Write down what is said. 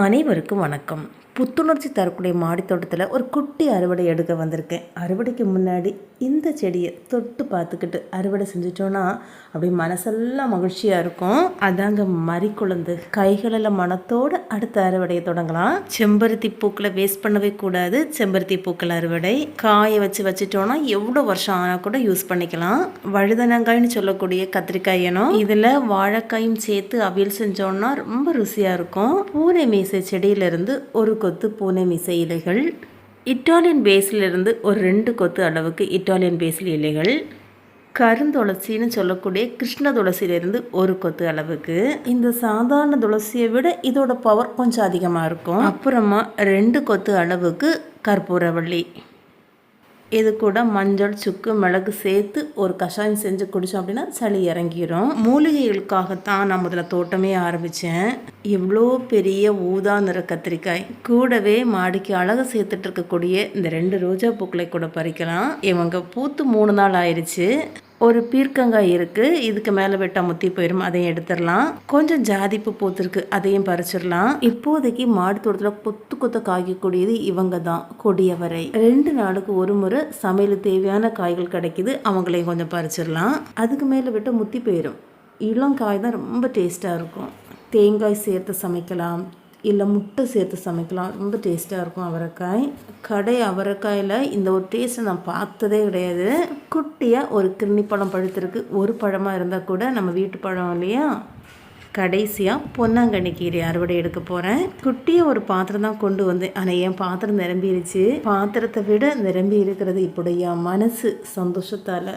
அனைவருக்கும் வணக்கம். புத்துணர்ச்சி தரக்கூடிய மாடித்தோட்டத்தில் ஒரு குட்டி அறுவடை எடுக்க வந்திருக்கேன். அறுவடைக்கு முன்னாடி இந்த செடியை தொட்டு பார்த்துக்கிட்டு அறுவடை செஞ்சிட்டோன்னா அப்படி மனசெல்லாம் மகிழ்ச்சியாக இருக்கும். அதாங்க மறிக்குழந்து. கைகளெல்லாம் மனத்தோடு அடுத்த அறுவடையை தொடங்கலாம். செம்பருத்தி பூக்களை வேஸ்ட் பண்ணவே கூடாது. செம்பருத்தி பூக்கள் அறுவடை காய வச்சிட்டோன்னா எவ்வளோ வருஷம் ஆனால் கூட யூஸ் பண்ணிக்கலாம். வழுதனங்காய்னு சொல்லக்கூடிய கத்திரிக்காய் இனம். இதில் வாழைக்காயும் சேர்த்து அவியல் செஞ்சோன்னா ரொம்ப ருசியாக இருக்கும். பூனை மீசை செடியிலிருந்து ஒரு கொத்து பூனை மீசை இலைகள், இட்டாலியன் பேசிலிருந்து ஒரு 2 கொத்து அளவுக்கு இட்டாலியன் பேசில் இலைகள், கருந்துளசின்னு சொல்லக்கூடிய கிருஷ்ண துளசியிலிருந்து ஒரு கொத்து அளவுக்கு. இந்த சாதாரண துளசியை விட இதோட பவர் கொஞ்சம் அதிகமாக இருக்கும். அப்புறமா 2 கொத்து அளவுக்கு கற்பூரவள்ளி. இது கூட மஞ்சள், சுக்கு, மிளகு சேர்த்து ஒரு கஷாயம் செஞ்சு குடித்தோம் அப்படின்னா சளி இறங்கிடும். மூலிகைகளுக்காகத்தான் நான் முதல்ல தோட்டமே ஆரம்பித்தேன். இவ்வளோ பெரிய ஊதா நிற கத்திரிக்காய் கூடவே மாடிக்கு அழகு சேர்த்துட்டு இருக்கக்கூடிய இந்த 2 ரோஜா பூக்களை கூட பறிக்கலாம். இவங்க பூத்து 3 நாள் ஆயிடுச்சு. ஒரு பீர்க்கங்காய் இருக்குது, இதுக்கு மேலே வெட்டால் முத்தி போயிடும், அதையும் எடுத்துடலாம். கொஞ்சம் ஜாதிப்பு பூத்துருக்கு, அதையும் பறிச்சிடலாம். இப்போதைக்கு மாடி தோட்டத்தில் கொத்து கொத்த காய்க்கக்கூடியது இவங்க தான், கொடியவரை. 2 நாளுக்கு ஒரு முறை சமையல் தேவையான காய்கள் கிடைக்குது, அவங்களையும் கொஞ்சம் பறிச்சிடலாம். அதுக்கு மேலே விட்டு முத்தி போயிடும். இளம் காய் தான் ரொம்ப டேஸ்ட்டாக இருக்கும். தேங்காய் சேர்த்து சமைக்கலாம், இல்லை முட்டை சேர்த்து சமைக்கலாம், ரொம்ப டேஸ்ட்டாக இருக்கும் அவரைக்காய். கடை அவரைக்காயில் இந்த ஒரு டேஸ்ட்டை நான் பார்த்ததே கிடையாது. குட்டியாக ஒரு கிருணி பழம் பழுத்திருக்கு. ஒரு பழமாக இருந்தால் கூட நம்ம வீட்டு பழம் இல்லையா. கடைசியாக பொன்னாங்கண்ணி கீரை அறுவடை எடுக்க போகிறேன். குட்டியாக ஒரு பாத்திரம் தான் கொண்டு வந்தேன், ஆனால் என் பாத்திரம் நிரம்பிடுச்சு. பாத்திரத்தை விட நிரம்பி இருக்கிறது இப்படியா மனசு சந்தோஷத்தால்.